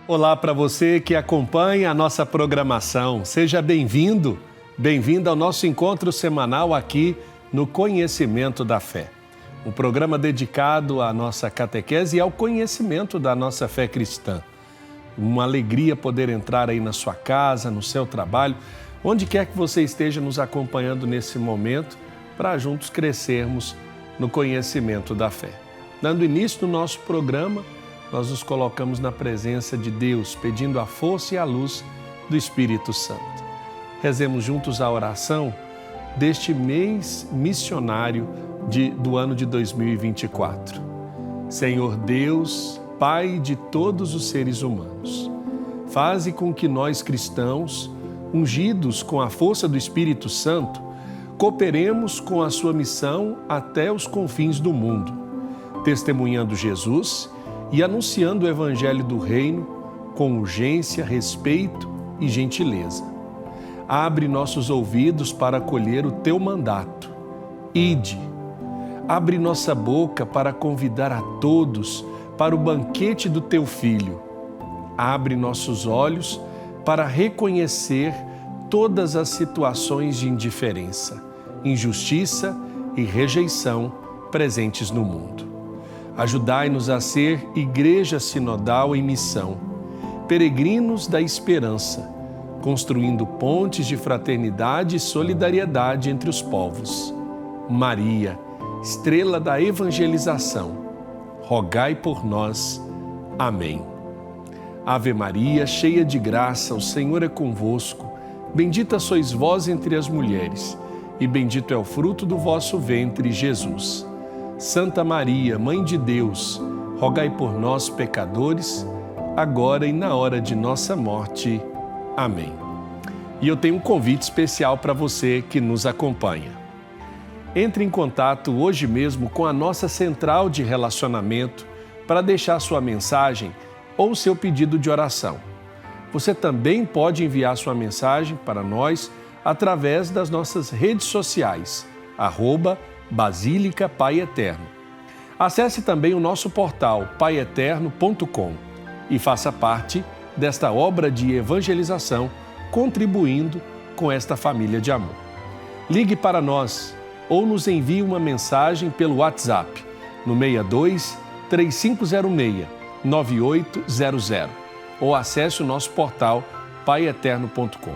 Olá para você que acompanha a nossa programação. Seja bem-vindo, bem-vinda ao nosso encontro semanal aqui no Conhecimento da Fé. Um programa dedicado à nossa catequese e ao conhecimento da nossa fé cristã. Uma alegria poder entrar aí na sua casa, no seu trabalho, onde quer que você esteja nos acompanhando nesse momento, para juntos crescermos no conhecimento da fé. Dando início no nosso programa, nós nos colocamos na presença de Deus, pedindo a força e a luz do Espírito Santo. Rezemos juntos a oração deste mês missionário do ano de 2024. Senhor Deus, Pai de todos os seres humanos, faze com que nós cristãos, ungidos com a força do Espírito Santo, cooperemos com a sua missão até os confins do mundo, testemunhando Jesus e anunciando o Evangelho do Reino com urgência, respeito e gentileza. Abre nossos ouvidos para acolher o teu mandato. Ide. Abre nossa boca para convidar a todos para o banquete do teu Filho. Abre nossos olhos para reconhecer todas as situações de indiferença, injustiça e rejeição presentes no mundo. Ajudai-nos a ser igreja sinodal em missão, peregrinos da esperança, construindo pontes de fraternidade e solidariedade entre os povos. Maria, estrela da evangelização, rogai por nós. Amém. Ave Maria, cheia de graça, o Senhor é convosco. Bendita sois vós entre as mulheres, e bendito é o fruto do vosso ventre, Jesus. Santa Maria, Mãe de Deus, rogai por nós, pecadores, agora e na hora de nossa morte. Amém. E eu tenho um convite especial para você que nos acompanha. Entre em contato hoje mesmo com a nossa central de relacionamento para deixar sua mensagem ou seu pedido de oração. Você também pode enviar sua mensagem para nós através das nossas redes sociais, @Basílica Pai Eterno. Acesse também o nosso portal paieterno.com e faça parte desta obra de evangelização, contribuindo com esta família de amor. Ligue para nós ou nos envie uma mensagem pelo WhatsApp no 62 3506 9800 ou acesse o nosso portal paieterno.com.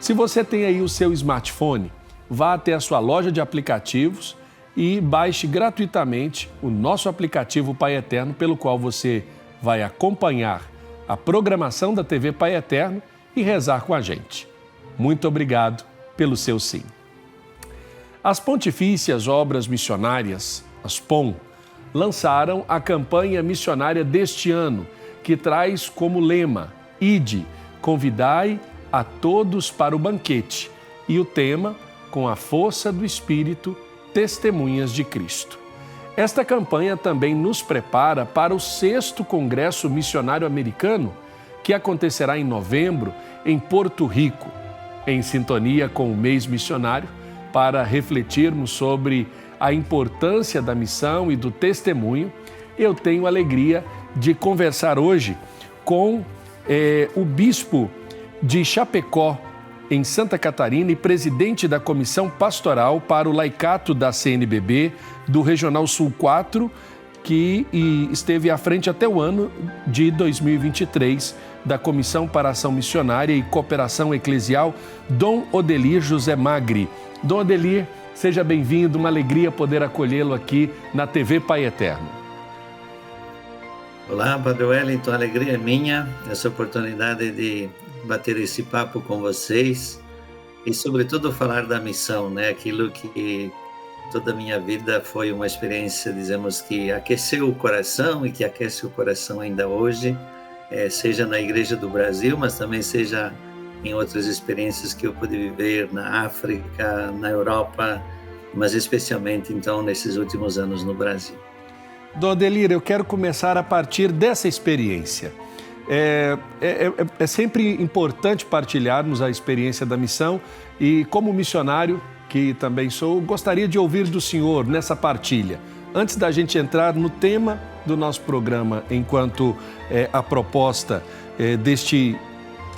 Se você tem aí o seu smartphone, vá até a sua loja de aplicativos e baixe gratuitamente o nosso aplicativo Pai Eterno, pelo qual você vai acompanhar a programação da TV Pai Eterno e rezar com a gente. Muito obrigado pelo seu sim. As Pontifícias Obras Missionárias, as POM, lançaram a campanha missionária deste ano, que traz como lema: Ide, convidai a todos para o banquete, e o tema: com a força do Espírito, testemunhas de Cristo. Esta campanha também nos prepara para o 6º Congresso Missionário Americano, que acontecerá em novembro em Porto Rico, em sintonia com o mês missionário, para refletirmos sobre a importância da missão e do testemunho. Eu tenho a alegria de conversar hoje com o bispo de Chapecó, em Santa Catarina, e presidente da Comissão Pastoral para o Laicato da CNBB do Regional Sul 4, que esteve à frente até o ano de 2023 da Comissão para Ação Missionária e Cooperação Eclesial, Dom Odelir José Magri. Dom Odelir, seja bem-vindo, uma alegria poder acolhê-lo aqui na TV Pai Eterno. Olá, Padre Wellington, a alegria é minha, essa oportunidade de bater esse papo com vocês e, sobretudo, falar da missão, né? Aquilo que toda a minha vida foi uma experiência, dizemos, que aqueceu o coração e que aquece o coração ainda hoje, seja na Igreja do Brasil, mas também seja em outras experiências que eu pude viver na África, na Europa, mas especialmente, então, nesses últimos anos no Brasil. Dom Odelir, eu quero começar a partir dessa experiência. É sempre importante partilharmos a experiência da missão e, como missionário, que também sou, gostaria de ouvir do senhor nessa partilha. Antes da gente entrar no tema do nosso programa, enquanto a proposta deste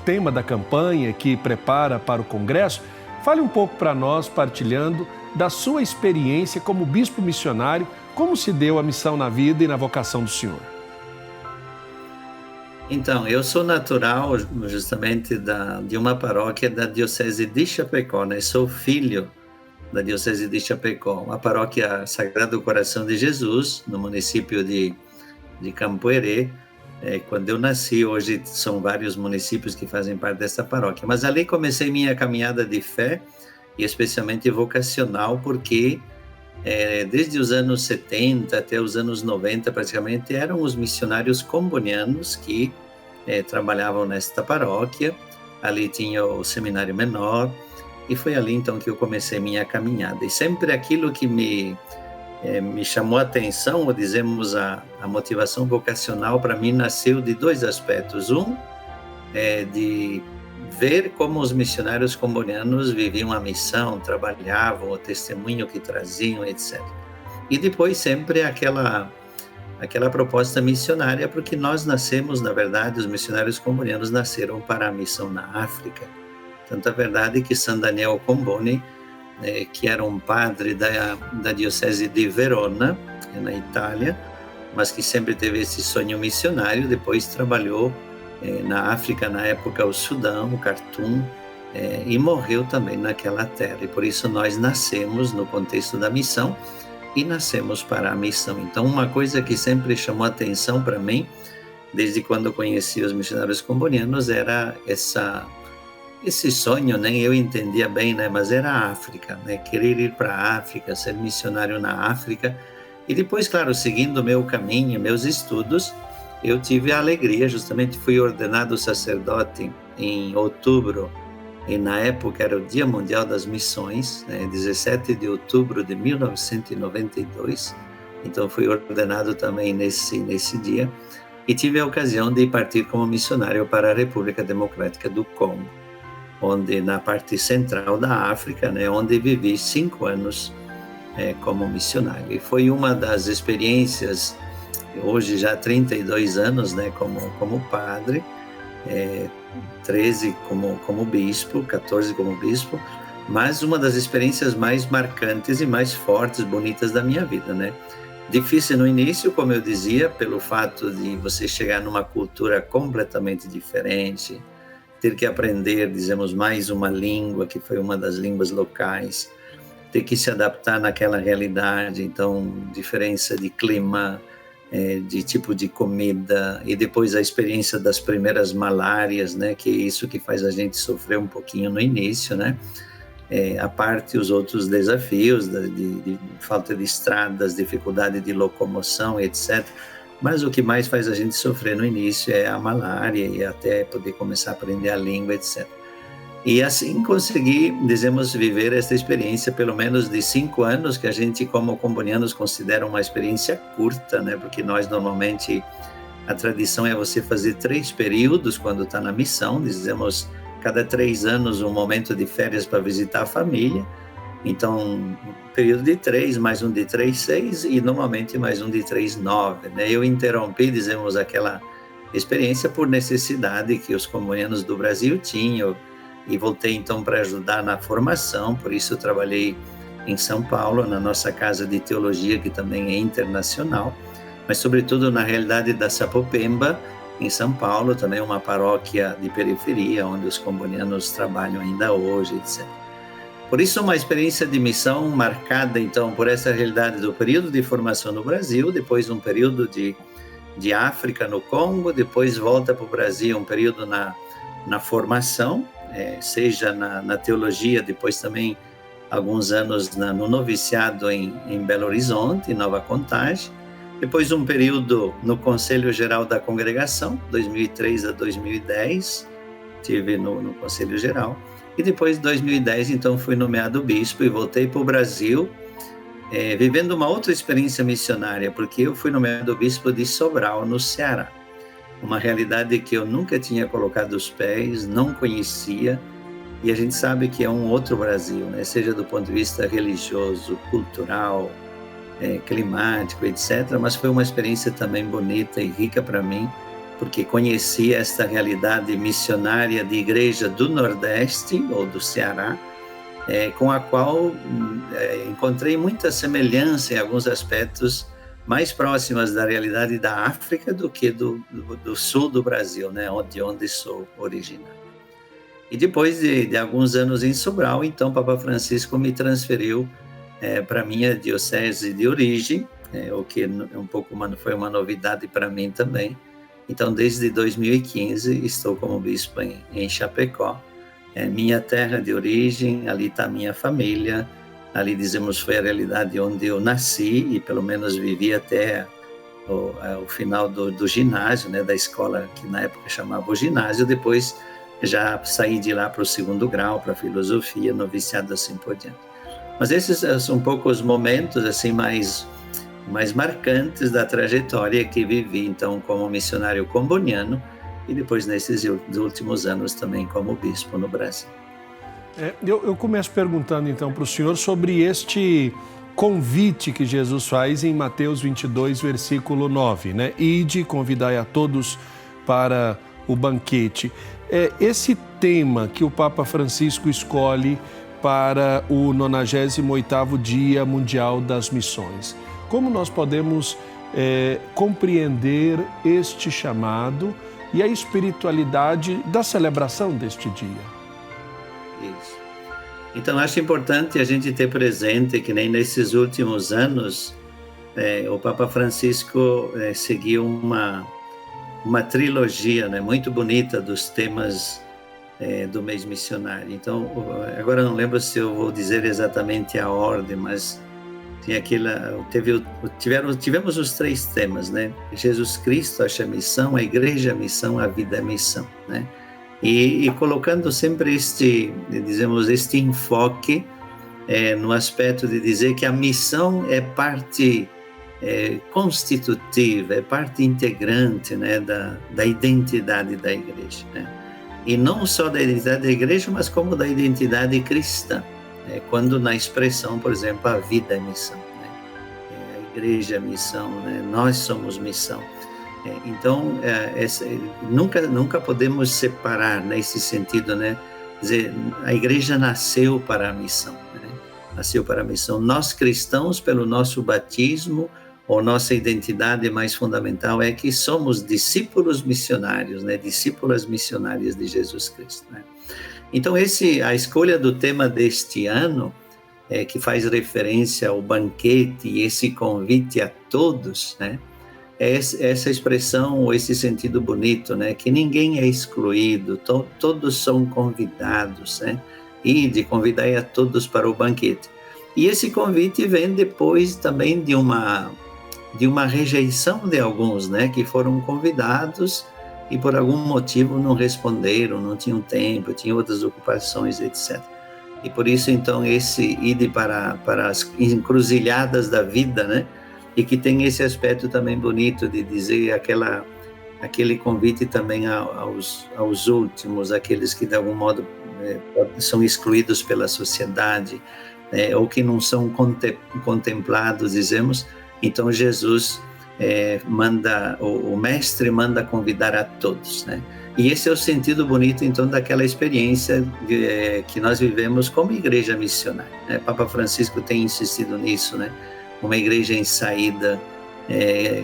tema da campanha que prepara para o Congresso, fale um pouco para nós, partilhando da sua experiência como bispo missionário, como se deu a missão na vida e na vocação do senhor. Então, eu sou natural justamente de uma paróquia da Diocese de Chapecó, né? Sou filho da Diocese de Chapecó, uma paróquia Sagrado Coração de Jesus, no município de Campoerê. Quando eu nasci, hoje são vários municípios que fazem parte dessa paróquia, mas ali comecei minha caminhada de fé, e especialmente vocacional, porque desde os anos 70 até os anos 90, praticamente, eram os missionários combonianos que trabalhavam nesta paróquia. Ali tinha o seminário menor, e foi ali então que eu comecei minha caminhada. E sempre aquilo que me chamou a atenção, ou dizemos a motivação vocacional, para mim nasceu de dois aspectos. Um é de ver como os missionários combonianos viviam a missão, trabalhavam, o testemunho que traziam, etc. E depois sempre aquela proposta missionária, porque nós nascemos, na verdade, os missionários combonianos nasceram para a missão na África. Tanto é verdade que San Daniel Comboni, que era um padre da Diocese de Verona, na Itália, mas que sempre teve esse sonho missionário, depois trabalhou na África, na época, o Sudão, o Khartoum, e morreu também naquela terra. E por isso nós nascemos no contexto da missão e nascemos para a missão. Então, uma coisa que sempre chamou atenção para mim, desde quando eu conheci os missionários combonianos, era esse sonho, nem eu entendia bem, né? Mas era a África, né? Querer ir para a África, ser missionário na África. E depois, claro, seguindo o meu caminho, meus estudos, eu tive a alegria, justamente fui ordenado sacerdote em outubro, e na época era o Dia Mundial das Missões, 17 de outubro de 1992, então fui ordenado também nesse dia, e tive a ocasião de partir como missionário para a República Democrática do Congo, onde na parte central da África, onde vivi 5 anos como missionário. E foi uma das experiências, hoje já 32 anos, como padre, 13 como bispo, 14 como bispo, mas uma das experiências mais marcantes e mais fortes, bonitas da minha vida, Difícil no início, como eu dizia, pelo fato de você chegar numa cultura completamente diferente, ter que aprender, dizemos, mais uma língua, que foi uma das línguas locais, ter que se adaptar naquela realidade, então, diferença de clima, de tipo de comida, e depois a experiência das primeiras malárias, que é isso que faz a gente sofrer um pouquinho no início, a parte os outros desafios de falta de estradas, dificuldade de locomoção, etc. Mas o que mais faz a gente sofrer no início é a malária, e até poder começar a aprender a língua, etc. E assim consegui, dizemos, viver essa experiência, pelo menos de 5 anos, que a gente, como combonianos, considera uma experiência curta, porque nós, normalmente, a tradição é você fazer 3 períodos quando está na missão, dizemos, cada 3 anos um momento de férias para visitar a família, então, um período de 3, mais um de 3, 6, e normalmente mais um de 3, 9, Eu interrompi, dizemos, aquela experiência por necessidade que os combonianos do Brasil tinham, e voltei então para ajudar na formação. Por isso eu trabalhei em São Paulo, na nossa casa de teologia, que também é internacional, mas sobretudo na realidade da Sapopemba, em São Paulo, também uma paróquia de periferia, onde os combonianos trabalham ainda hoje, etc. Por isso, uma experiência de missão marcada, então, por essa realidade do período de formação no Brasil, depois um período de África, no Congo, depois volta para o Brasil, um período na formação, seja na teologia, depois também alguns anos no noviciado em Belo Horizonte, em Nova Contagem, depois um período no Conselho Geral da Congregação, 2003 a 2010, estive no Conselho Geral, e depois de 2010, então, fui nomeado bispo e voltei para o Brasil, vivendo uma outra experiência missionária, porque eu fui nomeado bispo de Sobral, no Ceará. Uma realidade que eu nunca tinha colocado os pés, não conhecia, e a gente sabe que é um outro Brasil, seja do ponto de vista religioso, cultural, climático, etc. Mas foi uma experiência também bonita e rica para mim, porque conheci esta realidade missionária de igreja do Nordeste, ou do Ceará, com a qual encontrei muita semelhança em alguns aspectos, mais próximas da realidade da África do que do sul do Brasil, né, de onde sou originário. E depois de alguns anos em Sobral, então, o Papa Francisco me transferiu para a minha diocese de origem, o que foi uma novidade para mim também. Então, desde 2015, estou como bispo em Chapecó, minha terra de origem, ali está a minha família, ali, dizemos, foi a realidade onde eu nasci e pelo menos vivi até o final do ginásio, né, da escola que na época chamava o ginásio. Depois já saí de lá para o 2º grau, para filosofia, noviciado, assim por diante. Mas esses são um pouco os momentos assim mais marcantes da trajetória que vivi, então, como missionário comboniano e depois nesses últimos anos também como bispo no Brasil. Eu começo perguntando então para o senhor sobre este convite que Jesus faz em Mateus 22, versículo 9, né? Ide, convidai a todos para o banquete. Esse tema que o Papa Francisco escolhe para o 98º Dia Mundial das Missões. Como nós podemos compreender este chamado e a espiritualidade da celebração deste dia? Isso. Então, acho importante a gente ter presente que nem nesses últimos anos o Papa Francisco seguiu uma trilogia, né, muito bonita dos temas do mês missionário. Então, agora não lembro se eu vou dizer exatamente a ordem, mas tivemos os 3 temas, né? Jesus Cristo, a missão, a igreja, a missão, a vida, a missão, né? E colocando sempre este enfoque no aspecto de dizer que a missão é parte constitutiva, é parte integrante, né, da identidade da igreja, né? E não só da identidade da igreja, mas como da identidade cristã, quando na expressão, por exemplo, a vida é missão, né? A igreja é missão, né? Nós somos missão. Então, nunca podemos separar nesse sentido, né? Quer dizer, a igreja nasceu para a missão, né? Nasceu para a missão. Nós cristãos, pelo nosso batismo, ou nossa identidade mais fundamental é que somos discípulos missionários, né? Discípulas missionárias de Jesus Cristo, né? Então, a escolha do tema deste ano, que faz referência ao banquete e esse convite a todos, né? Essa expressão, ou esse sentido bonito, né? Que ninguém é excluído, todos são convidados, né? Ide, convidai a todos para o banquete. E esse convite vem depois também de uma rejeição de alguns, né? Que foram convidados e por algum motivo não responderam, não tinham tempo, tinham outras ocupações, etc. E por isso, então, esse ide para as encruzilhadas da vida, né? E que tem esse aspecto também bonito de dizer aquele convite também aos últimos, aqueles que de algum modo são excluídos pela sociedade, ou que não são contemplados, dizemos. Então Jesus o mestre manda convidar a todos, né? E esse é o sentido bonito, então, daquela experiência que nós vivemos como igreja missionária, né? Papa Francisco tem insistido nisso, né? Uma igreja em saída,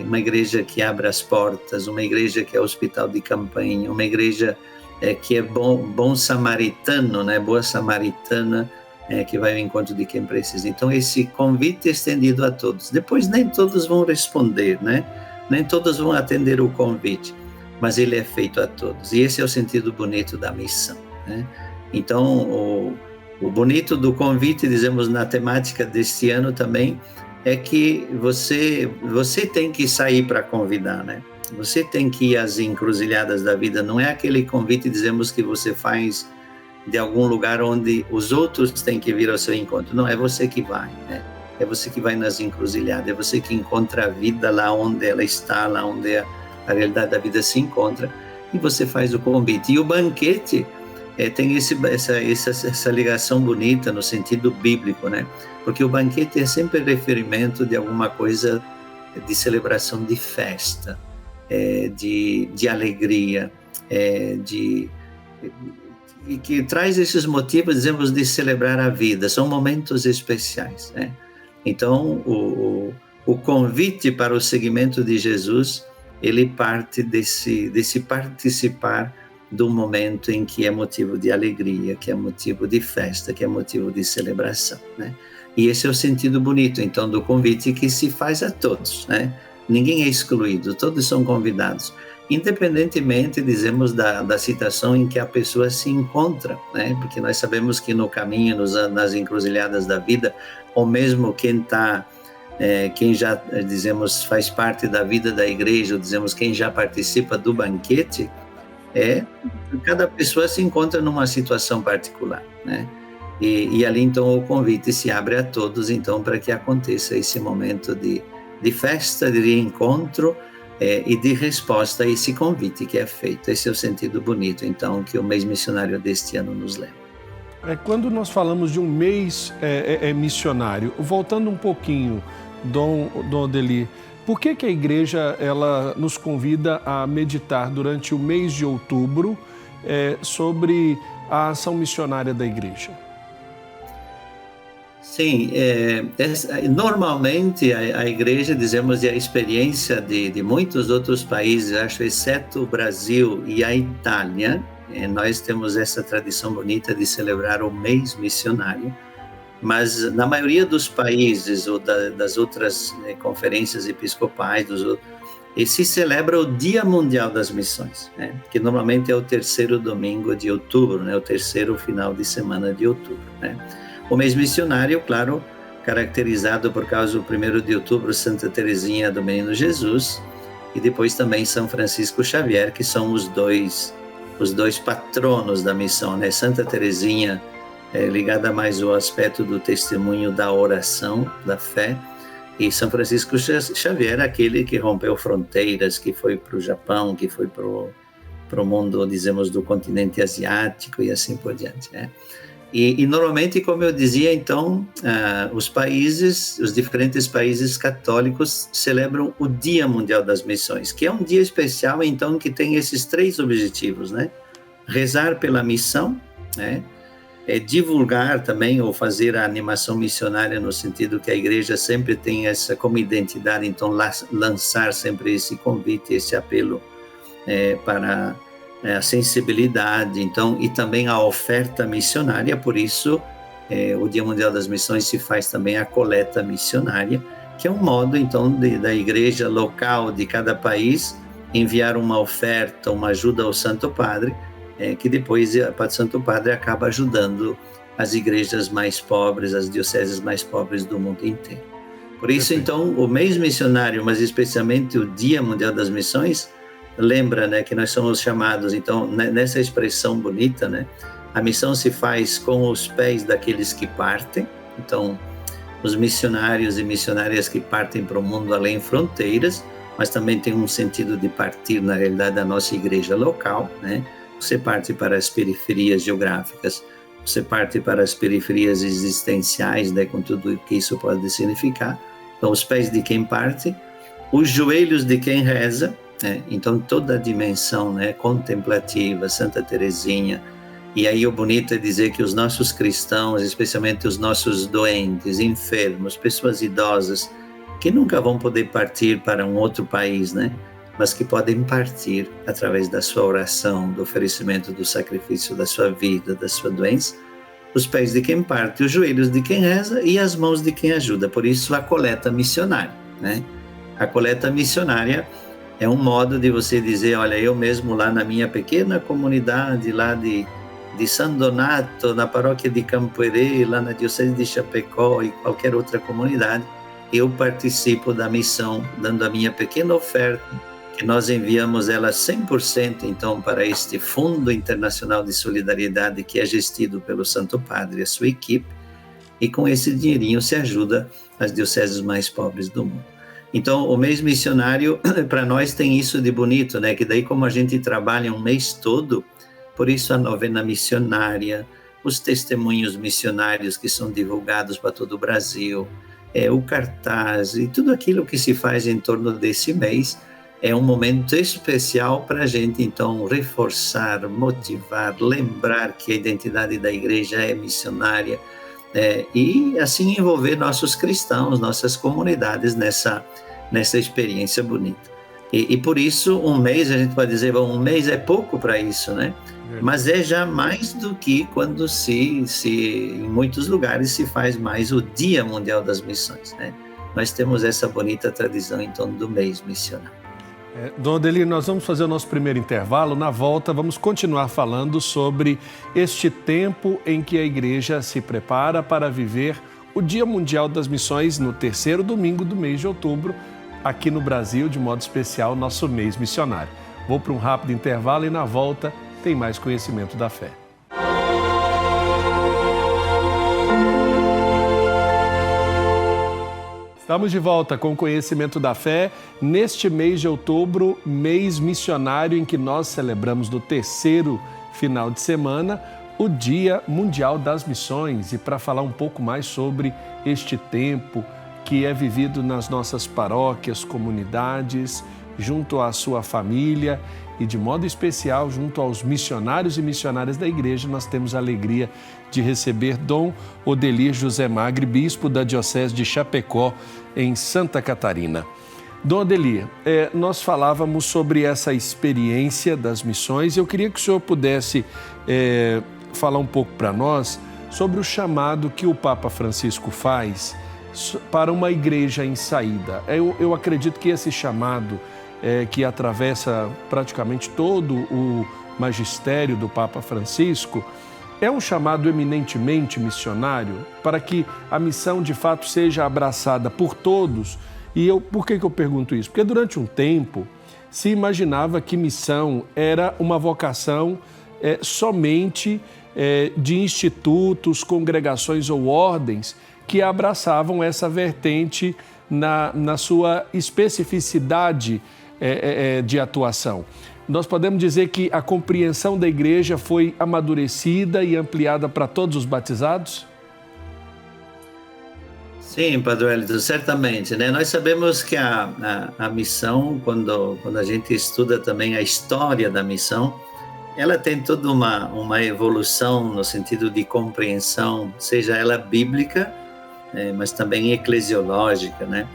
uma igreja que abre as portas, uma igreja que é hospital de campanha, uma igreja que é bom samaritano, né? Boa samaritana, que vai ao encontro de quem precisa. Então, esse convite estendido a todos. Depois, nem todos vão responder, né? Nem todos vão atender o convite, mas ele é feito a todos. E esse é o sentido bonito da missão, né? Então, o bonito do convite, dizemos, na temática deste ano também, é que você tem que sair para convidar, né? Você tem que ir às encruzilhadas da vida. Não é aquele convite, dizemos, que você faz de algum lugar onde os outros têm que vir ao seu encontro. Não, é você que vai, né? É você que vai nas encruzilhadas, é você que encontra a vida lá onde ela está, lá onde a realidade da vida se encontra, e você faz o convite. E o banquete tem essa ligação bonita no sentido bíblico, né? Porque o banquete é sempre referimento de alguma coisa de celebração, de festa, de alegria, e que traz esses motivos, dizemos, de celebrar a vida. São momentos especiais, né? Então, o convite para o seguimento de Jesus, ele parte desse participar do momento em que é motivo de alegria, que é motivo de festa, que é motivo de celebração, né? E esse é o sentido bonito, então, do convite que se faz a todos, né? Ninguém é excluído, todos são convidados, independentemente, dizemos, da situação em que a pessoa se encontra, né? Porque nós sabemos que no caminho, nas encruzilhadas da vida, ou mesmo quem já, dizemos, faz parte da vida da igreja, ou dizemos, quem já participa do banquete, cada pessoa se encontra numa situação particular, né? E ali, então, o convite se abre a todos, então, para que aconteça esse momento de festa, de reencontro, e de resposta a esse convite que é feito. Esse é o sentido bonito, então, que o mês missionário deste ano nos leva. Quando nós falamos de um mês missionário, voltando um pouquinho, Dom Odeli, por que a igreja ela nos convida a meditar durante o mês de outubro sobre a ação missionária da igreja? Sim, normalmente a igreja, dizemos, e a experiência de muitos outros países, acho, exceto o Brasil e a Itália, nós temos essa tradição bonita de celebrar o mês missionário, mas na maioria dos países ou das outras conferências episcopais, se celebra o Dia Mundial das Missões, né? Que normalmente é o terceiro domingo de outubro, né? O terceiro final de semana de outubro, né? O mês missionário, claro, caracterizado por causa do 1º de outubro, Santa Teresinha do Menino Jesus, e depois também São Francisco Xavier, que são os dois patronos da missão, né? Santa Teresinha ligada mais ao aspecto do testemunho da oração, da fé, e São Francisco Xavier, aquele que rompeu fronteiras, que foi para o Japão, que foi para o mundo, dizemos, do continente asiático e assim por diante, né? E normalmente, como eu dizia, então, os diferentes países católicos celebram o Dia Mundial das Missões, que é um dia especial, então, que tem esses 3 objetivos, né? Rezar pela missão, né? Divulgar também, ou fazer a animação missionária, no sentido que a igreja sempre tem essa como identidade, então, lançar sempre esse convite, esse apelo para a sensibilidade, então, e também a oferta missionária. Por isso, o Dia Mundial das Missões se faz também a coleta missionária, que é um modo, então, da igreja local de cada país enviar uma oferta, uma ajuda ao Santo Padre, que depois o Santo Padre acaba ajudando as igrejas mais pobres, as dioceses mais pobres do mundo inteiro. Por isso, então, o mês missionário, mas especialmente o Dia Mundial das Missões, lembra, né, que nós somos chamados, então, nessa expressão bonita, né, a missão se faz com os pés daqueles que partem. Então, os missionários e missionárias que partem para o mundo além fronteiras, mas também tem um sentido de partir, na realidade, da nossa igreja local, né? Você parte para as periferias geográficas, você parte para as periferias existenciais, né, com tudo o que isso pode significar. Então, os pés de quem parte, os joelhos de quem reza, então toda a dimensão, né, contemplativa, Santa Teresinha. E aí o bonito é dizer que os nossos cristãos, especialmente os nossos doentes, enfermos, pessoas idosas, que nunca vão poder partir para um outro país, né, mas que podem partir através da sua oração, do oferecimento do sacrifício da sua vida, da sua doença, os pés de quem parte, os joelhos de quem reza e as mãos de quem ajuda. Por isso a coleta missionária, né? A coleta missionária é um modo de você dizer, olha, eu mesmo lá na minha pequena comunidade, lá de San Donato, na paróquia de Campoerê, lá na diocese de Chapecó e qualquer outra comunidade, eu participo da missão, dando a minha pequena oferta, que nós enviamos ela 100%, então, para este Fundo Internacional de Solidariedade, que é gestido pelo Santo Padre e a sua equipe, e com esse dinheirinho se ajuda as dioceses mais pobres do mundo. Então, o mês missionário, para nós, tem isso de bonito, né? Que daí, como a gente trabalha um mês todo, Por isso a novena missionária, os testemunhos missionários que são divulgados para todo o Brasil, o cartaz e tudo aquilo que se faz em torno desse mês é um momento especial para a gente, então, reforçar, motivar, lembrar que a identidade da igreja é missionária, e assim envolver nossos cristãos, nossas comunidades nessa experiência bonita. E por isso, um mês, a gente pode dizer, bom, um mês é pouco para isso, né? Mas é já mais do que quando em muitos lugares se faz mais o Dia Mundial das Missões, né? Nós temos essa bonita tradição em torno do mês missionário. Dona Odelir, nós vamos fazer o nosso primeiro intervalo. Na volta, vamos continuar falando sobre este tempo em que a igreja se prepara para viver o Dia Mundial das Missões no terceiro domingo do mês de outubro, aqui no Brasil, de modo especial, nosso mês missionário. Vou para um rápido intervalo e na volta tem mais conhecimento da fé. Estamos de volta com o Conhecimento da Fé, neste mês de outubro, mês missionário em que nós celebramos no terceiro final de semana o Dia Mundial das Missões. E para falar um pouco mais sobre este tempo que é vivido nas nossas paróquias, comunidades, junto à sua família e de modo especial junto aos missionários e missionárias da igreja, nós temos a alegria de receber Dom Odelir José Magre, bispo da Diocese de Chapecó, em Santa Catarina. Dom Odelir, nós falávamos sobre essa experiência das missões e eu queria que o senhor pudesse falar um pouco para nós sobre o chamado que o Papa Francisco faz para uma igreja em saída. Eu acredito que esse chamado que atravessa praticamente todo o magistério do Papa Francisco é um chamado eminentemente missionário para que a missão de fato seja abraçada por todos. E por que eu pergunto isso? Porque durante um tempo se imaginava que missão era uma vocação somente de institutos, congregações ou ordens que abraçavam essa vertente na sua especificidade de atuação. Nós podemos dizer que a compreensão da igreja foi amadurecida e ampliada para todos os batizados? Sim, Padre Wellington, certamente, né? Nós sabemos que a missão, quando a gente estuda também a história da missão, ela tem toda uma evolução no sentido de compreensão, seja ela bíblica, mas também eclesiológica, né?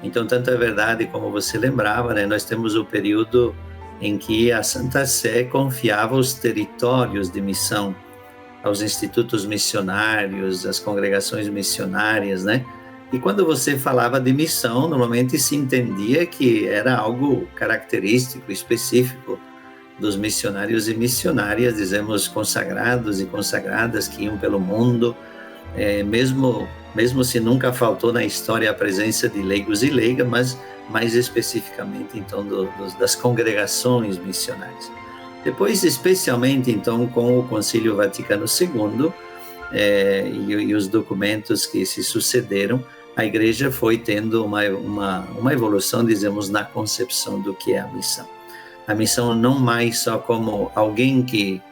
Então, tanto é verdade, como você lembrava, né? Nós temos o período em que a Santa Sé confiava os territórios de missão aos institutos missionários, às congregações missionárias, né? E quando você falava de missão, normalmente se entendia que era algo característico, específico dos missionários e missionárias, dizemos, consagrados e consagradas que iam pelo mundo, mesmo se nunca faltou na história a presença de leigos e leigas, mas mais especificamente, então, das congregações missionárias. Depois, especialmente, então, com o Concílio Vaticano II e os documentos que se sucederam, a Igreja foi tendo uma evolução, dizemos, na concepção do que é a missão. A missão não mais só como alguém que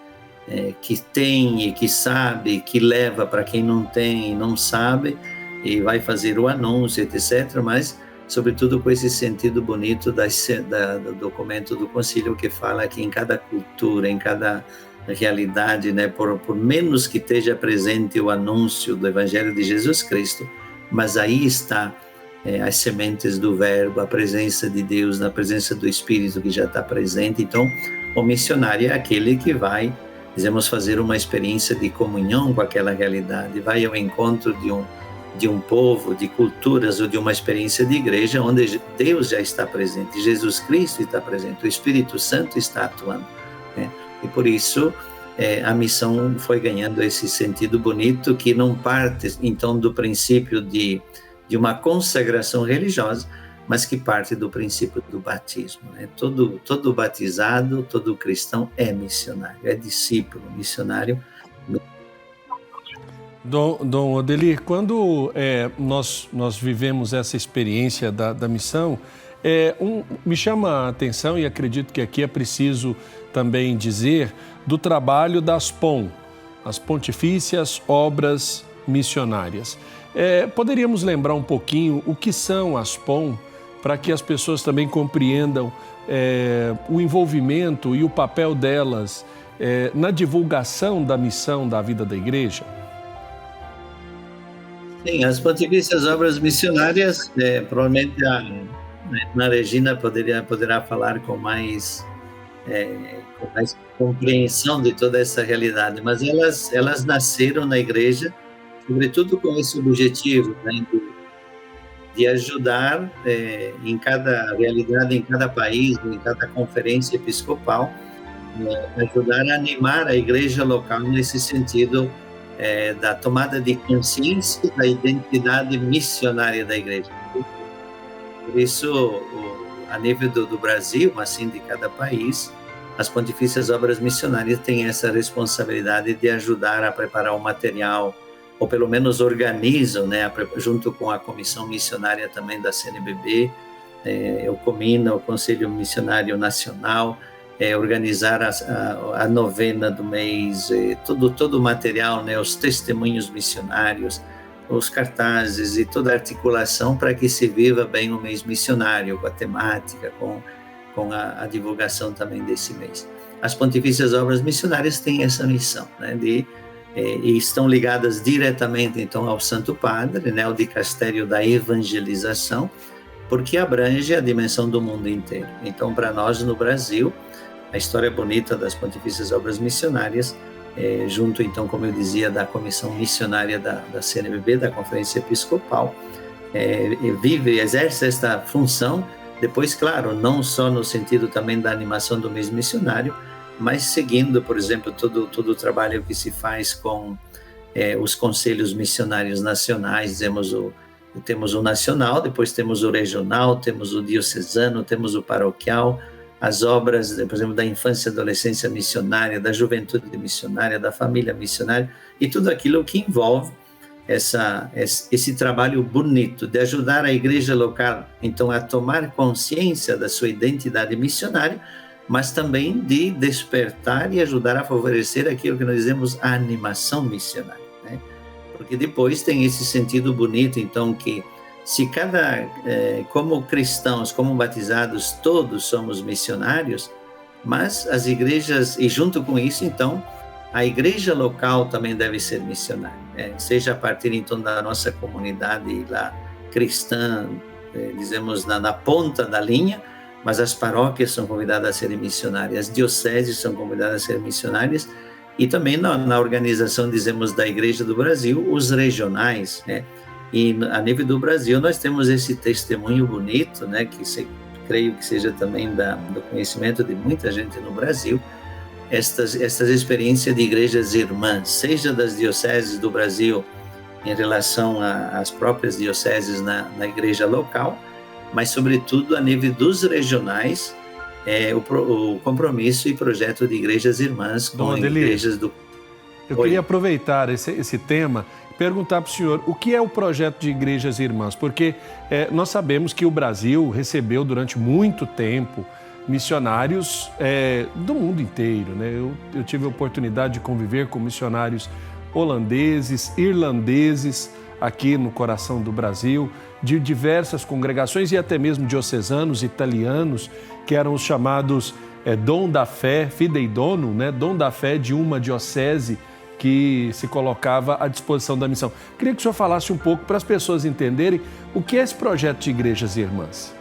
tem e que sabe, que leva para quem não tem e não sabe, e vai fazer o anúncio, etc., mas, sobretudo, com esse sentido bonito do documento do Concílio, que fala que em cada cultura, em cada realidade, né, por menos que esteja presente o anúncio do Evangelho de Jesus Cristo, mas aí está as sementes do Verbo, a presença de Deus, na presença do Espírito que já está presente. Então, o missionário é aquele que vai, dizemos, fazer uma experiência de comunhão com aquela realidade, vai ao encontro de um povo, de culturas ou de uma experiência de igreja onde Deus já está presente, Jesus Cristo está presente, o Espírito Santo está atuando, né? E por isso a missão foi ganhando esse sentido bonito que não parte, então, do princípio de uma consagração religiosa, mas que parte do princípio do batismo, né? Todo batizado, todo cristão é missionário, é discípulo missionário. Dom Odelir, quando nós vivemos essa experiência da missão, Me chama a atenção, e acredito que aqui é preciso também dizer, do trabalho das POM, as Pontifícias Obras Missionárias. Poderíamos lembrar um pouquinho o que são as POM, para que as pessoas também compreendam o envolvimento e o papel delas na divulgação da missão da vida da Igreja? Sim, as Pontifícias Obras Missionárias, provavelmente a Ana Regina poderá falar com mais compreensão de toda essa realidade, mas elas nasceram na Igreja, sobretudo com esse objetivo, né, de ajudar em cada realidade, em cada país, em cada conferência episcopal, ajudar a animar a igreja local nesse sentido da tomada de consciência da identidade missionária da igreja. Por isso, a nível do Brasil, mas sim de cada país, as Pontifícias Obras Missionárias têm essa responsabilidade de ajudar a preparar o material, ou pelo menos organizam, né, junto com a Comissão Missionária também da CNBB, o COMINA, o Conselho Missionário Nacional, organizar a novena do mês, todo o material, né, os testemunhos missionários, os cartazes e toda a articulação para que se viva bem o mês missionário, com a temática, com a divulgação também desse mês. As Pontifícias Obras Missionárias têm essa missão, né, e estão ligadas diretamente, então, ao Santo Padre, né, ao dicastério da evangelização, porque abrange a dimensão do mundo inteiro. Então, para nós, no Brasil, a história bonita das Pontifícias Obras Missionárias, junto, então, como eu dizia, da Comissão Missionária da CNBB, da Conferência Episcopal, exerce esta função, depois, claro, não só no sentido também da animação do mês missionário, mas seguindo, por exemplo, todo o trabalho que se faz com os conselhos missionários nacionais. Temos o nacional, depois temos o regional, temos o diocesano, temos o paroquial, as obras, por exemplo, da infância e adolescência missionária, da juventude missionária, da família missionária, e tudo aquilo que envolve esse trabalho bonito de ajudar a igreja local, então, a tomar consciência da sua identidade missionária, mas também de despertar e ajudar a favorecer aquilo que nós dizemos a animação missionária, né? Porque depois tem esse sentido bonito, então, que se como cristãos, como batizados, todos somos missionários, mas as igrejas, e junto com isso, então, a igreja local também deve ser missionária, né? Seja a partir, então, da nossa comunidade lá cristã, dizemos, na ponta da linha, mas as paróquias são convidadas a serem missionárias, as dioceses são convidadas a serem missionárias, e também na organização, dizemos, da Igreja do Brasil, os regionais, né? E a nível do Brasil nós temos esse testemunho bonito, né, creio que seja também do conhecimento de muita gente no Brasil, estas experiências de igrejas irmãs, seja das dioceses do Brasil em relação às próprias dioceses na igreja local, mas sobretudo a nível dos regionais, o compromisso e projeto de igrejas irmãs com igrejas do... Eu queria aproveitar esse tema e perguntar para o senhor o que é o projeto de igrejas irmãs, porque nós sabemos que o Brasil recebeu durante muito tempo missionários do mundo inteiro, né? Eu tive a oportunidade de conviver com missionários holandeses, irlandeses, aqui no coração do Brasil, de diversas congregações e até mesmo diocesanos, italianos, que eram os chamados dom da fé, fidei dono, né? Dom da fé de uma diocese que se colocava à disposição da missão. Queria que o senhor falasse um pouco para as pessoas entenderem o que é esse projeto de igrejas irmãs.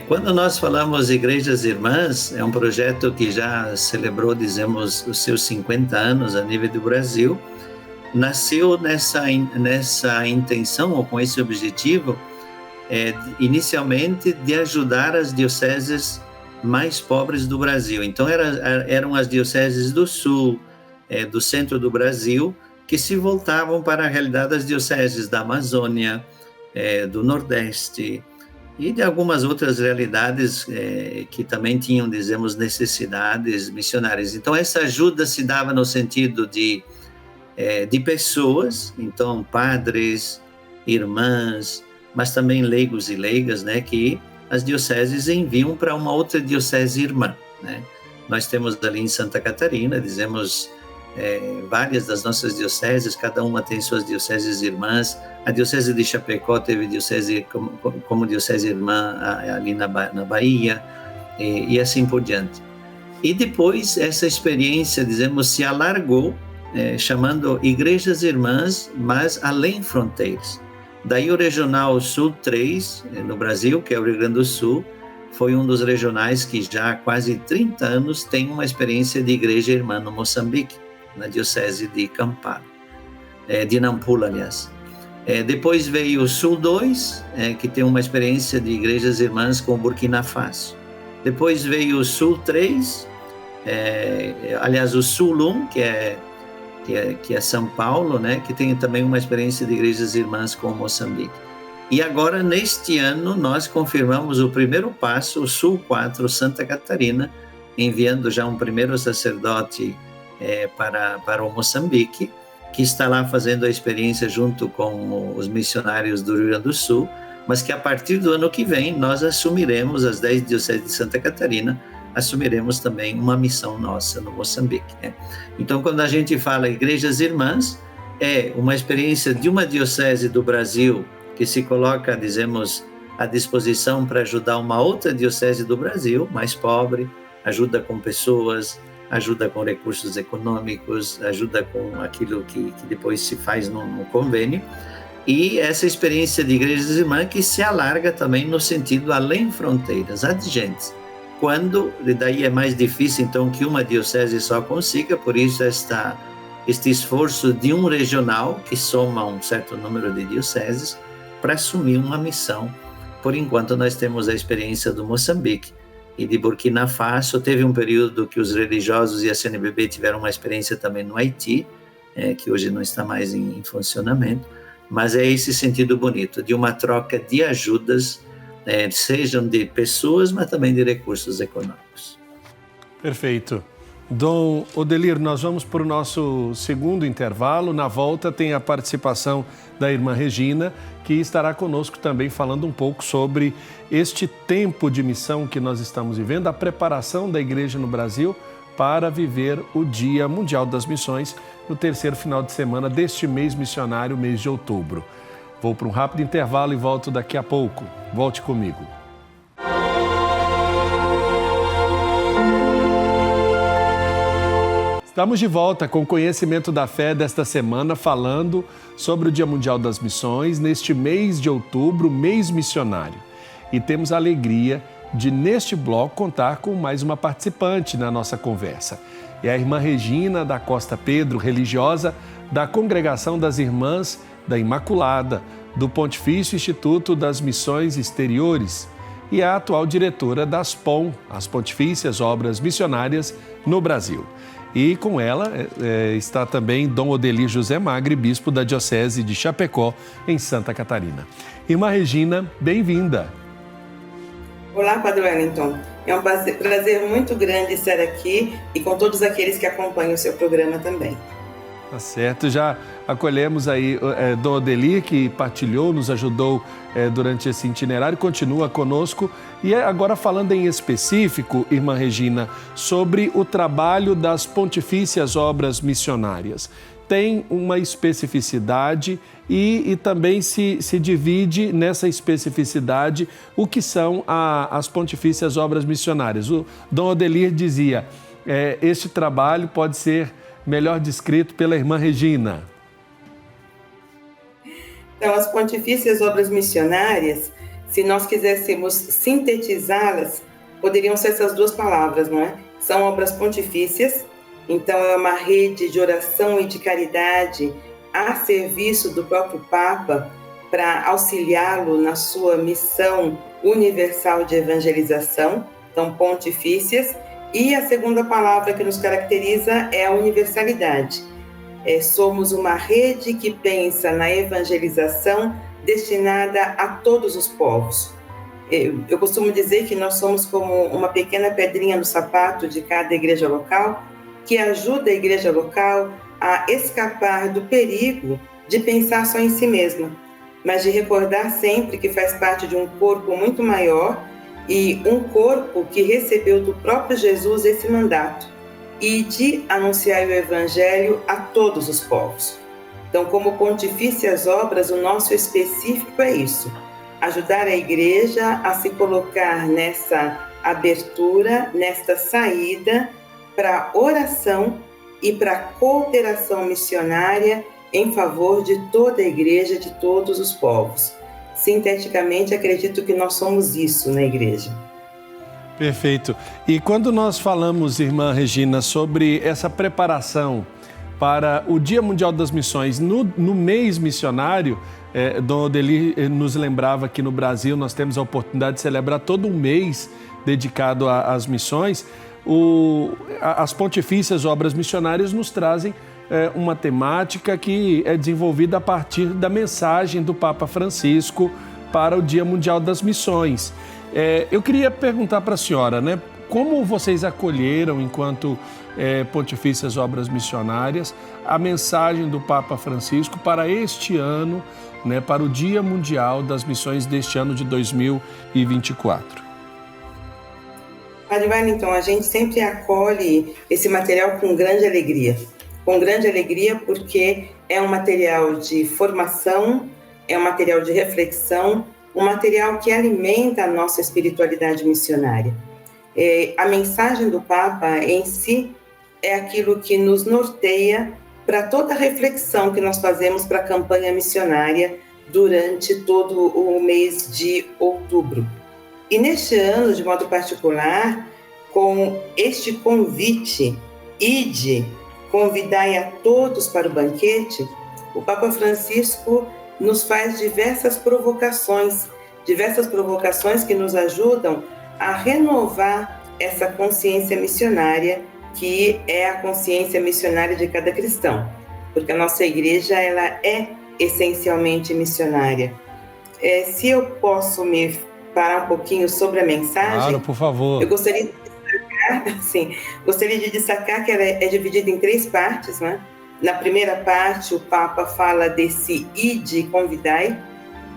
Quando nós falamos igrejas irmãs, é um projeto que já celebrou, dizemos, os seus 50 anos a nível do Brasil. Nasceu nessa intenção, ou com esse objetivo, inicialmente de ajudar as dioceses mais pobres do Brasil. Então, eram as dioceses do Sul, do centro do Brasil, que se voltavam para a realidade das dioceses da Amazônia, do Nordeste e de algumas outras realidades que também tinham, dizemos, necessidades missionárias. Então, essa ajuda se dava no sentido de pessoas, então padres, irmãs, mas também leigos e leigas, né, que as dioceses enviam para uma outra diocese irmã, né? Nós temos ali em Santa Catarina, dizemos, várias das nossas dioceses, cada uma tem suas dioceses irmãs. A diocese de Chapecó teve diocese como diocese irmã ali na Bahia, e assim por diante. E depois essa experiência, dizemos, se alargou, chamando igrejas irmãs, mas além fronteiras. Daí o Regional Sul 3, no Brasil, que é o Rio Grande do Sul, foi um dos regionais que já há quase 30 anos tem uma experiência de igreja irmã no Moçambique, na diocese de Kampala, de Nampula, aliás. Depois veio o Sul 2, que tem uma experiência de igrejas irmãs com Burkina Faso. Depois veio o Sul 3, aliás, o Sul 1, que é São Paulo, né, que tem também uma experiência de igrejas irmãs com Moçambique. E agora, neste ano, nós confirmamos o primeiro passo, o Sul 4, Santa Catarina, enviando já um primeiro sacerdote para o Moçambique, que está lá fazendo a experiência junto com os missionários do Rio Grande do Sul, mas que a partir do ano que vem nós assumiremos, as 10 dioceses de Santa Catarina, assumiremos também uma missão nossa no Moçambique, né? Então, quando a gente fala igrejas irmãs, é uma experiência de uma diocese do Brasil que se coloca, dizemos, à disposição para ajudar uma outra diocese do Brasil, mais pobre, ajuda com pessoas, ajuda com recursos econômicos, ajuda com aquilo que depois se faz no convênio. E essa experiência de igrejas irmãs que se alarga também no sentido além fronteiras, adjacentes. Quando, daí é mais difícil, então, que uma diocese só consiga, por isso este esforço de um regional, que soma um certo número de dioceses, para assumir uma missão. Por enquanto, nós temos a experiência do Moçambique e de Burkina Faso. Teve um período que os religiosos e a CNBB tiveram uma experiência também no Haiti, que hoje não está mais em funcionamento, mas é esse sentido bonito, de uma troca de ajudas, sejam de pessoas, mas também de recursos econômicos. Perfeito. Dom Odelir, nós vamos para o nosso segundo intervalo. Na volta tem a participação da irmã Regina, que estará conosco também falando um pouco sobre este tempo de missão que nós estamos vivendo, a preparação da igreja no Brasil para viver o Dia Mundial das Missões no terceiro final de semana deste mês missionário, mês de outubro. Vou para um rápido intervalo e volto daqui a pouco. Volte comigo. Estamos de volta com o Conhecimento da Fé desta semana, falando sobre o Dia Mundial das Missões, neste mês de outubro, mês missionário. E temos a alegria de, neste bloco, contar com mais uma participante na nossa conversa. É a irmã Regina da Costa Pedro, religiosa da Congregação das Irmãs da Imaculada, do Pontifício Instituto das Missões Exteriores, e a atual diretora das POM, as Pontifícias Obras Missionárias no Brasil. E com ela está também Dom Odelir José Magre, bispo da Diocese de Chapecó, em Santa Catarina. Irmã Regina, bem-vinda. Olá, Padre Wellington. É um prazer muito grande estar aqui e com todos aqueles que acompanham o seu programa também. Tá certo, já acolhemos aí Dom Odelir, que partilhou, nos ajudou durante esse itinerário, continua conosco. E agora falando em específico, irmã Regina, sobre o trabalho das Pontifícias Obras Missionárias. Tem uma especificidade e também se divide nessa especificidade o que são as Pontifícias Obras Missionárias. O Dom Odelir dizia, este trabalho pode ser melhor descrito pela irmã Regina. Então, as Pontifícias Obras Missionárias, se nós quiséssemos sintetizá-las, poderiam ser essas duas palavras, não é? São obras pontifícias, então é uma rede de oração e de caridade a serviço do próprio Papa para auxiliá-lo na sua missão universal de evangelização, então pontifícias. E a segunda palavra que nos caracteriza é a universalidade. Somos uma rede que pensa na evangelização destinada a todos os povos. Eu costumo dizer que nós somos como uma pequena pedrinha no sapato de cada igreja local, que ajuda a igreja local a escapar do perigo de pensar só em si mesma, mas de recordar sempre que faz parte de um corpo muito maior e um corpo que recebeu do próprio Jesus esse mandato, e de anunciar o Evangelho a todos os povos. Então, como Pontifícias Obras, o nosso específico é isso: ajudar a Igreja a se colocar nessa abertura, nesta saída para oração e para cooperação missionária em favor de toda a Igreja, de todos os povos. Sinteticamente, acredito que nós somos isso na Igreja. Perfeito. E quando nós falamos, irmã Regina, sobre essa preparação para o Dia Mundial das Missões, no mês missionário, Dom Odeli nos lembrava que no Brasil nós temos a oportunidade de celebrar todo um mês dedicado às missões. As Pontifícias Obras Missionárias nos trazem uma temática que é desenvolvida a partir da mensagem do Papa Francisco para o Dia Mundial das Missões. Eu queria perguntar para a senhora, né, como vocês acolheram, enquanto Pontifícias Obras Missionárias, a mensagem do Papa Francisco para este ano, né, para o Dia Mundial das Missões deste ano de 2024? Padre Wellington, a gente sempre acolhe esse material com grande alegria porque é um material de formação, é um material de reflexão, um material que alimenta a nossa espiritualidade missionária. A mensagem do Papa em si é aquilo que nos norteia para toda a reflexão que nós fazemos para a campanha missionária durante todo o mês de outubro. E neste ano, de modo particular, com este convite, ide, convidai a todos para o banquete, o Papa Francisco nos faz diversas provocações que nos ajudam a renovar essa consciência missionária, que é a consciência missionária de cada cristão, porque a nossa igreja ela é essencialmente missionária. Se eu posso me parar um pouquinho sobre a mensagem... Claro, por favor. Eu gostaria de destacar que ela é dividida em 3 partes, né? Na primeira parte, o Papa fala desse ide e convidai.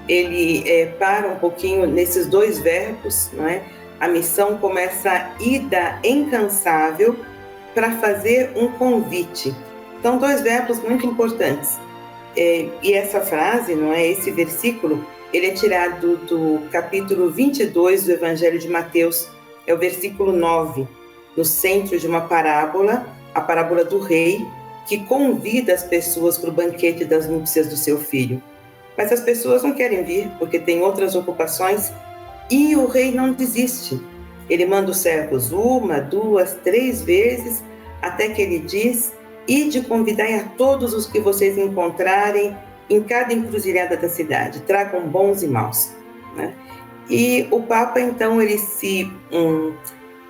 Ele para um pouquinho nesses 2 verbos, não é? A missão começa a ida incansável para fazer um convite. Então, 2 verbos muito importantes. E essa frase, não é? Esse versículo, ele é tirado do capítulo 22 do Evangelho de Mateus, é o versículo 9, no centro de uma parábola, a parábola do rei, que convida as pessoas para o banquete das núpcias do seu filho. Mas as pessoas não querem vir, porque têm outras ocupações, e o rei não desiste. Ele manda os servos 1, 2, 3 vezes, até que ele diz: ide convidai a todos os que vocês encontrarem em cada encruzilhada da cidade, tragam bons e maus, né? E o Papa, então, ele se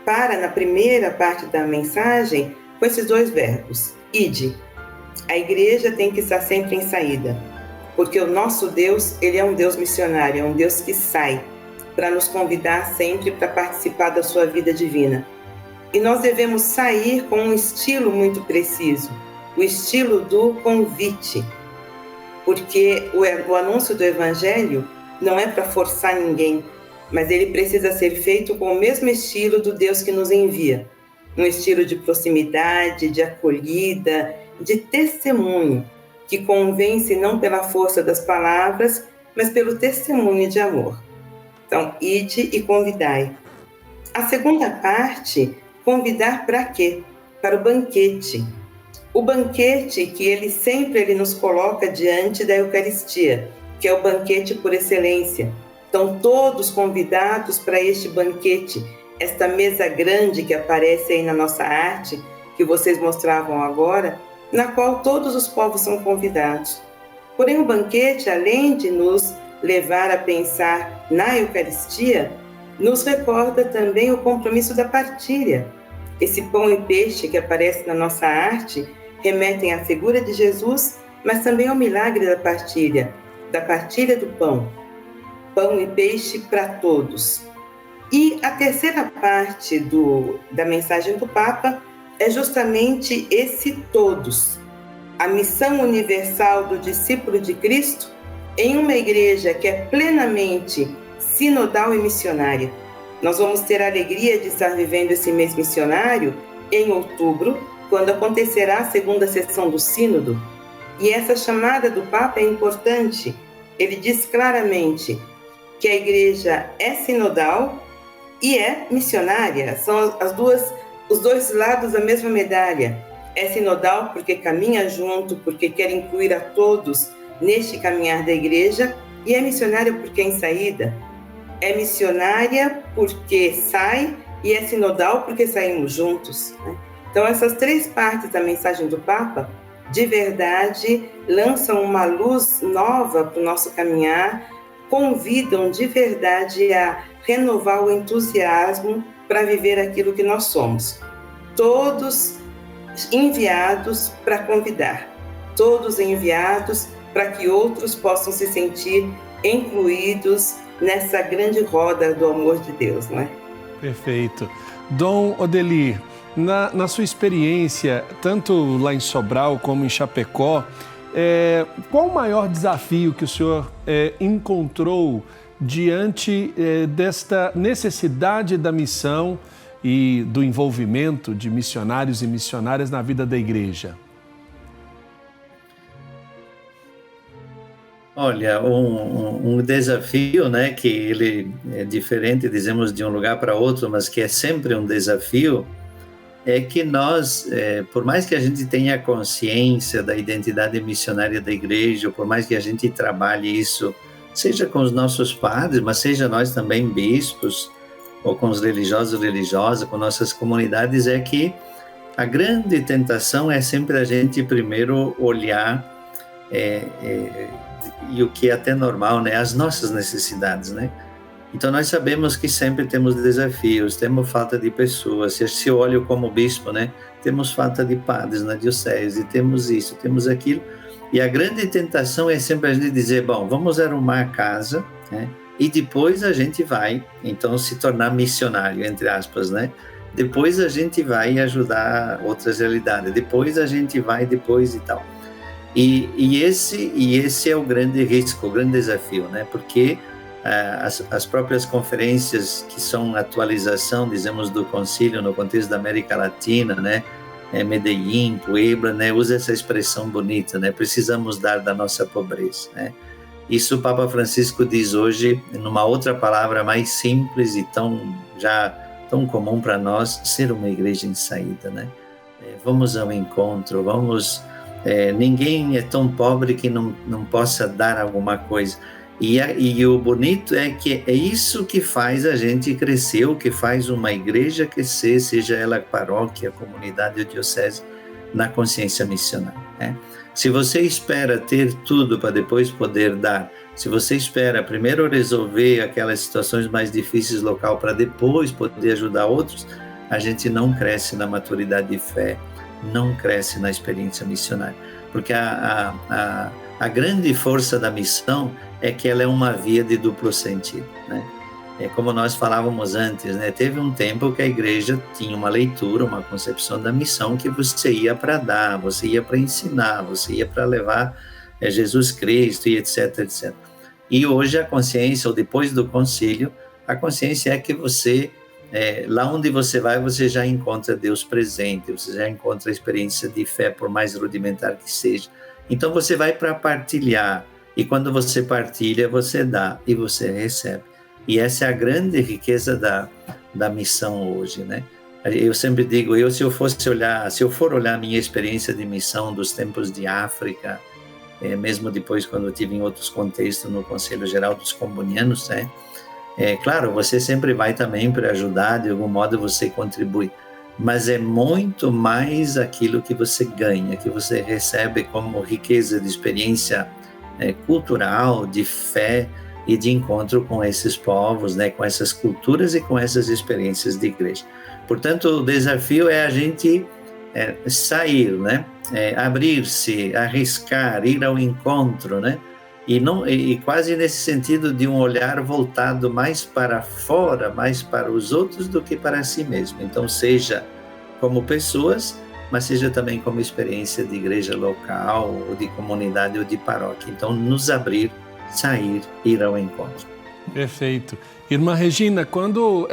para na primeira parte da mensagem com esses 2 verbos, ide. A igreja tem que estar sempre em saída, porque o nosso Deus, ele é um Deus missionário, é um Deus que sai para nos convidar sempre para participar da sua vida divina. E nós devemos sair com um estilo muito preciso, o estilo do convite, porque o anúncio do Evangelho não é para forçar ninguém, mas ele precisa ser feito com o mesmo estilo do Deus que nos envia, um estilo de proximidade, de acolhida, de testemunho, que convence não pela força das palavras, mas pelo testemunho de amor. Então, ide e convidai. A segunda parte, convidar para quê? Para o banquete. O banquete que ele sempre nos coloca diante da Eucaristia, que é o banquete por excelência. Estão todos convidados para este banquete, esta mesa grande que aparece aí na nossa arte, que vocês mostravam agora, na qual todos os povos são convidados. Porém, o banquete, além de nos levar a pensar na Eucaristia, nos recorda também o compromisso da partilha. Esse pão e peixe que aparece na nossa arte remetem à figura de Jesus, mas também ao milagre da partilha do pão. Pão e peixe para todos. E a terceira parte da mensagem do Papa é justamente esse todos. A missão universal do discípulo de Cristo em uma igreja que é plenamente sinodal e missionária. Nós vamos ter a alegria de estar vivendo esse mês missionário em outubro, quando acontecerá a segunda sessão do Sínodo. E essa chamada do Papa é importante. Ele diz claramente que a Igreja é sinodal e é missionária. São os dois lados da mesma medalha. É sinodal porque caminha junto, porque quer incluir a todos neste caminhar da Igreja, e é missionária porque é em saída. É missionária porque sai e é sinodal porque saímos juntos, né? Então, essas três partes da mensagem do Papa, de verdade, lançam uma luz nova para o nosso caminhar, convidam de verdade a renovar o entusiasmo para viver aquilo que nós somos. Todos enviados para convidar, todos enviados para que outros possam se sentir incluídos nessa grande roda do amor de Deus, não é? Perfeito. Dom Odelir, na sua experiência, tanto lá em Sobral como em Chapecó, qual o maior desafio que o senhor encontrou diante desta necessidade da missão e do envolvimento de missionários e missionárias na vida da igreja? Olha, um desafio, né, que ele é diferente, dizemos, de um lugar para outro, mas que é sempre um desafio, é que nós, por mais que a gente tenha consciência da identidade missionária da igreja, ou por mais que a gente trabalhe isso, seja com os nossos padres, mas seja nós também bispos, ou com os religiosos e religiosas, com nossas comunidades, é que a grande tentação é sempre a gente primeiro olhar e o que é até normal, né? As nossas necessidades, né? Então, nós sabemos que sempre temos desafios, temos falta de pessoas. Se eu olho como bispo, né? Temos falta de padres na diocese, temos isso, temos aquilo. E a grande tentação é sempre a gente dizer, bom, vamos arrumar a casa, né? E depois a gente vai, então, se tornar missionário, entre aspas, né? Depois a gente vai ajudar outras realidades, depois a gente vai, depois e tal. E esse é o grande risco, o grande desafio, né? Porque as próprias conferências que são atualização, dizemos, do concílio no contexto da América Latina, né? Medellín, Puebla, né? Usa essa expressão bonita, né? Precisamos dar da nossa pobreza, né? Isso o Papa Francisco diz hoje, numa outra palavra mais simples e tão comum para nós, ser uma igreja em saída, né? Vamos ao encontro, ninguém é tão pobre que não possa dar alguma coisa. E o bonito é que é isso que faz a gente crescer, o que faz uma igreja crescer, seja ela paróquia, comunidade ou diocese, na consciência missionária, né? Se você espera ter tudo para depois poder dar, se você espera primeiro resolver aquelas situações mais difíceis local para depois poder ajudar outros, a gente não cresce na maturidade de fé, não cresce na experiência missionária. Porque a grande força da missão é que ela é uma via de duplo sentido, né? É como nós falávamos antes, né? Teve um tempo que a igreja tinha uma leitura, uma concepção da missão que você ia para dar, você ia para ensinar, você ia para levar Jesus Cristo e etc, etc. E hoje a consciência, ou depois do concílio, a consciência é que você, lá onde você vai, você já encontra Deus presente, você já encontra a experiência de fé, por mais rudimentar que seja. Então você vai para partilhar, e quando você partilha, você dá e você recebe. E essa é a grande riqueza da missão hoje, né? Eu sempre digo, se eu for olhar a minha experiência de missão dos tempos de África, mesmo depois quando eu tive em outros contextos no Conselho Geral dos Combonianos, né? Claro, você sempre vai também para ajudar, de algum modo você contribui, mas é muito mais aquilo que você ganha, que você recebe como riqueza de experiência cultural, de fé, e de encontro com esses povos, né, com essas culturas e com essas experiências de igreja. Portanto, o desafio é a gente sair, né, abrir-se, arriscar, ir ao encontro, né, e quase nesse sentido de um olhar voltado mais para fora, mais para os outros do que para si mesmo. Então, seja como pessoas, mas seja também como experiência de igreja local, ou de comunidade, ou de paróquia. Então, nos abrir, sair, ir ao encontro. Perfeito. Irmã Regina, quando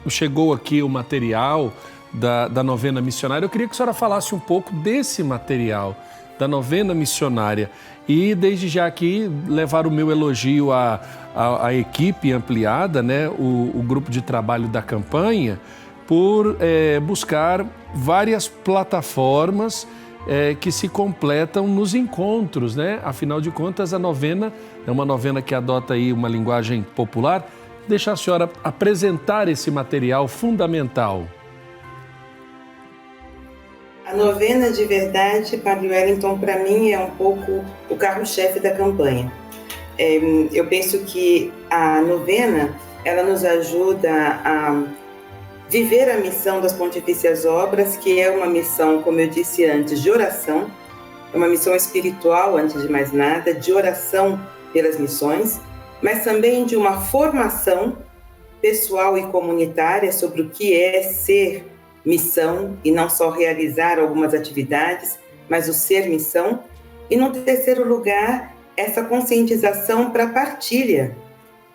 chegou aqui o material da novena missionária, eu queria que a senhora falasse um pouco desse material, da novena missionária. E desde já aqui levar o meu elogio à equipe ampliada, né, o grupo de trabalho da campanha, por buscar várias plataformas que se completam nos encontros, né? Afinal de contas, a novena é uma novena que adota aí uma linguagem popular. Deixa a senhora apresentar esse material fundamental. A novena de verdade, Padre Wellington, para mim é um pouco o carro-chefe da campanha. Eu penso que a novena, ela nos ajuda a viver a missão das Pontifícias Obras, que é uma missão, como eu disse antes, de oração, é uma missão espiritual, antes de mais nada, de oração pelas missões, mas também de uma formação pessoal e comunitária sobre o que é ser missão e não só realizar algumas atividades, mas o ser missão. E, no terceiro lugar, essa conscientização para partilha,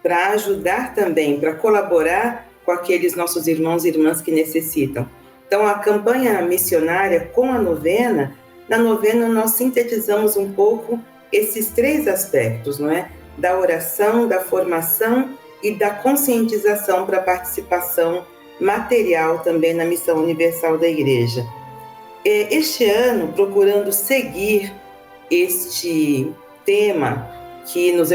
para ajudar também, para colaborar com aqueles nossos irmãos e irmãs que necessitam. Então, a campanha missionária com a novena, na novena nós sintetizamos um pouco esses três aspectos, não é? Da oração, da formação e da conscientização para a participação material também na missão universal da Igreja. Este ano, procurando seguir este tema que nos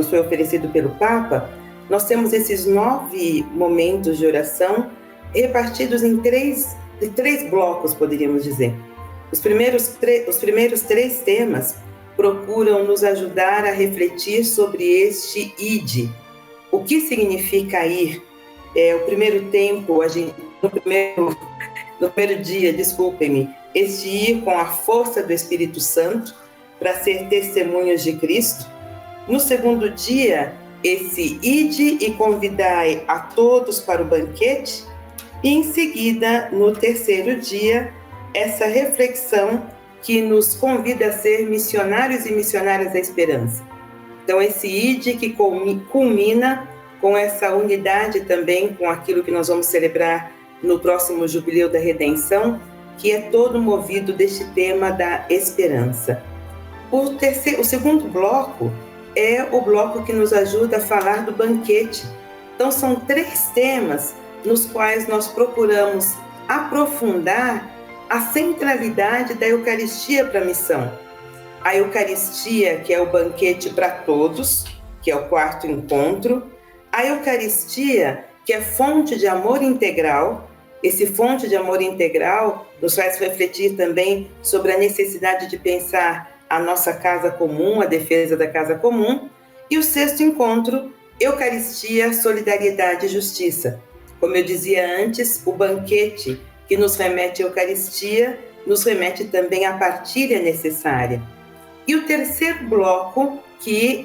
foi oferecido pelo Papa, nós temos esses 9 momentos de oração repartidos em três blocos, poderíamos dizer. Os primeiros 3 temas procuram nos ajudar a refletir sobre este ide. O que significa ir? O primeiro tempo, no primeiro dia, desculpem-me, este ir com a força do Espírito Santo para ser testemunhos de Cristo. No segundo dia, esse ide e convidai a todos para o banquete. E em seguida, no terceiro dia, essa reflexão que nos convida a ser missionários e missionárias da esperança. Então, esse ide que culmina com essa unidade também com aquilo que nós vamos celebrar no próximo Jubileu da Redenção, que é todo movido deste tema da esperança. O segundo bloco é o bloco que nos ajuda a falar do banquete. Então, são 3 temas nos quais nós procuramos aprofundar a centralidade da Eucaristia para a missão. A Eucaristia, que é o banquete para todos, que é o 4º encontro. A Eucaristia, que é fonte de amor integral. Esse fonte de amor integral nos faz refletir também sobre a necessidade de pensar a nossa casa comum, a defesa da casa comum. E o 6º encontro, Eucaristia, solidariedade e justiça. Como eu dizia antes, o banquete que nos remete à Eucaristia, nos remete também à partilha necessária. E o terceiro bloco, que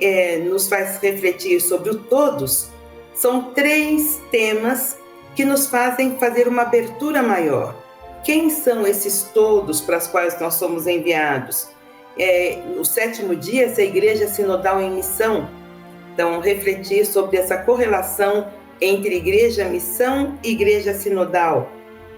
nos faz refletir sobre o todos, são 3 temas que nos fazem fazer uma abertura maior. Quem são esses todos para os quais nós somos enviados? No 7º dia, essa Igreja Sinodal em Missão. Então, refletir sobre essa correlação entre Igreja-Missão e Igreja Sinodal.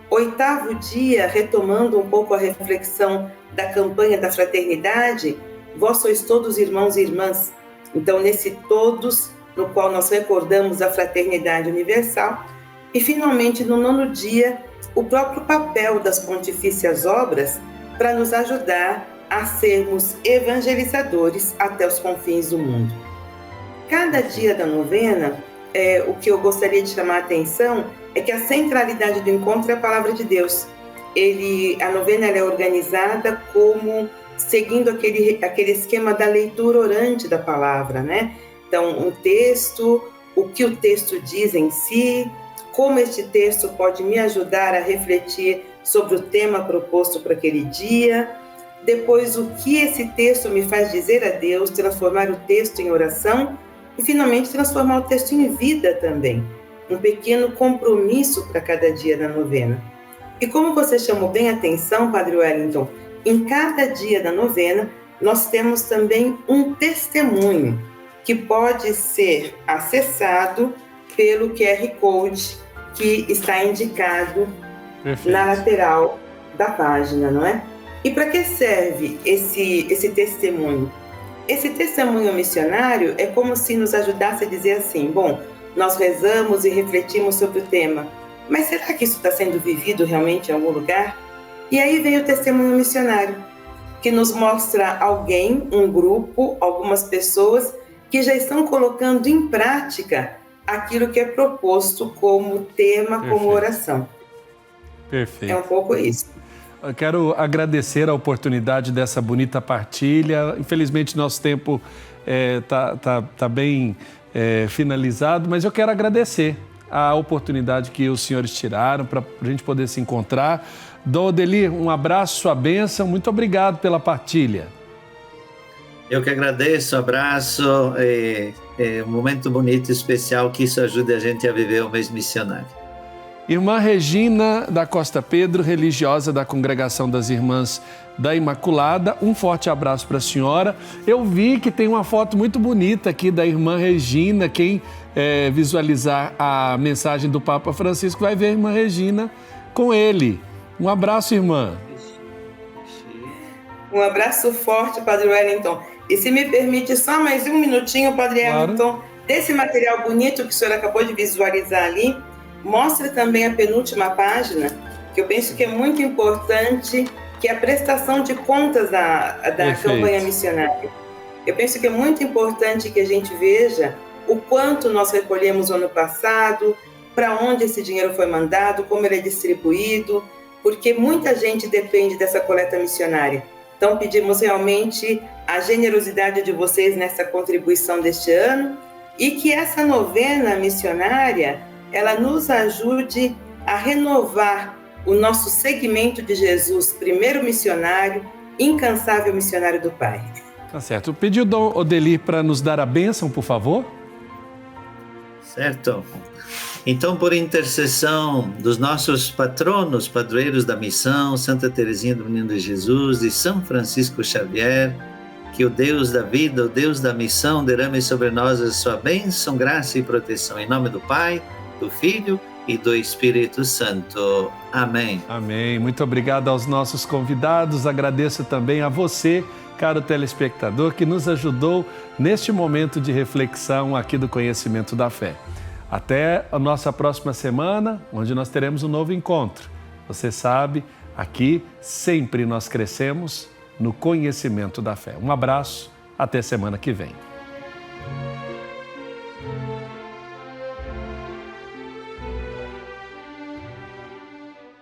8º dia, retomando um pouco a reflexão da campanha da fraternidade, vós sois todos irmãos e irmãs. Então, nesse todos, no qual nós recordamos a fraternidade universal. E, finalmente, no 9º dia, o próprio papel das Pontifícias Obras para nos ajudar a sermos evangelizadores até os confins do mundo. Cada dia da novena, o que eu gostaria de chamar a atenção é que a centralidade do encontro é a palavra de Deus. A novena é organizada como seguindo aquele esquema da leitura orante da palavra, né? Então, um texto, o que o texto diz em si, como este texto pode me ajudar a refletir sobre o tema proposto para aquele dia, depois o que esse texto me faz dizer a Deus, transformar o texto em oração e, finalmente, transformar o texto em vida também. Um pequeno compromisso para cada dia da novena. E como você chamou bem a atenção, Padre Wellington, em cada dia da novena, nós temos também um testemunho. que pode ser acessado pelo QR Code que está indicado na lateral da página, não é? E para que serve esse testemunho? Esse testemunho missionário é como se nos ajudasse a dizer assim, bom, nós rezamos e refletimos sobre o tema, mas será que isso está sendo vivido realmente em algum lugar? E aí vem o testemunho missionário, que nos mostra alguém, um grupo, algumas pessoas que já estão colocando em prática aquilo que é proposto como tema, como oração. Perfeito. É um pouco isso. Eu quero agradecer a oportunidade dessa bonita partilha. Infelizmente, nosso tempo tá bem finalizado, mas eu quero agradecer a oportunidade que os senhores tiraram para a gente poder se encontrar. Dom Odelir, um abraço, sua bênção. Muito obrigado pela partilha. Eu que agradeço, abraço. É um momento bonito e especial que isso ajude a gente a viver o mês missionário. Irmã Regina da Costa Pedro, religiosa da Congregação das Irmãs da Imaculada, um forte abraço para a senhora. Eu vi que tem uma foto muito bonita aqui da Irmã Regina. Quem visualizar a mensagem do Papa Francisco vai ver a Irmã Regina com ele. Um abraço, irmã. Um abraço forte, Padre Wellington. E se me permite só mais um minutinho, Padre Wellington, desse material bonito que o senhor acabou de visualizar ali, mostra também a penúltima página, que eu penso que é muito importante, que é a prestação de contas da campanha missionária. Eu penso que é muito importante que a gente veja o quanto nós recolhemos no ano passado, para onde esse dinheiro foi mandado, como ele é distribuído, porque muita gente depende dessa coleta missionária. Então, pedimos realmente a generosidade de vocês nessa contribuição deste ano e que essa novena missionária, ela nos ajude a renovar o nosso segmento de Jesus, primeiro missionário, incansável missionário do Pai. Tá certo. Pediu o Dom Odelir para nos dar a bênção, por favor? Certo. Então, por intercessão dos nossos patronos, padroeiros da missão, Santa Teresinha do Menino Jesus e São Francisco Xavier, que o Deus da vida, o Deus da missão, derrame sobre nós a sua bênção, graça e proteção. Em nome do Pai, do Filho e do Espírito Santo. Amém. Amém. Muito obrigado aos nossos convidados. Agradeço também a você, caro telespectador, que nos ajudou neste momento de reflexão aqui do Conhecimento da Fé. Até a nossa próxima semana, onde nós teremos um novo encontro. Você sabe, aqui sempre nós crescemos no conhecimento da fé. Um abraço, até semana que vem.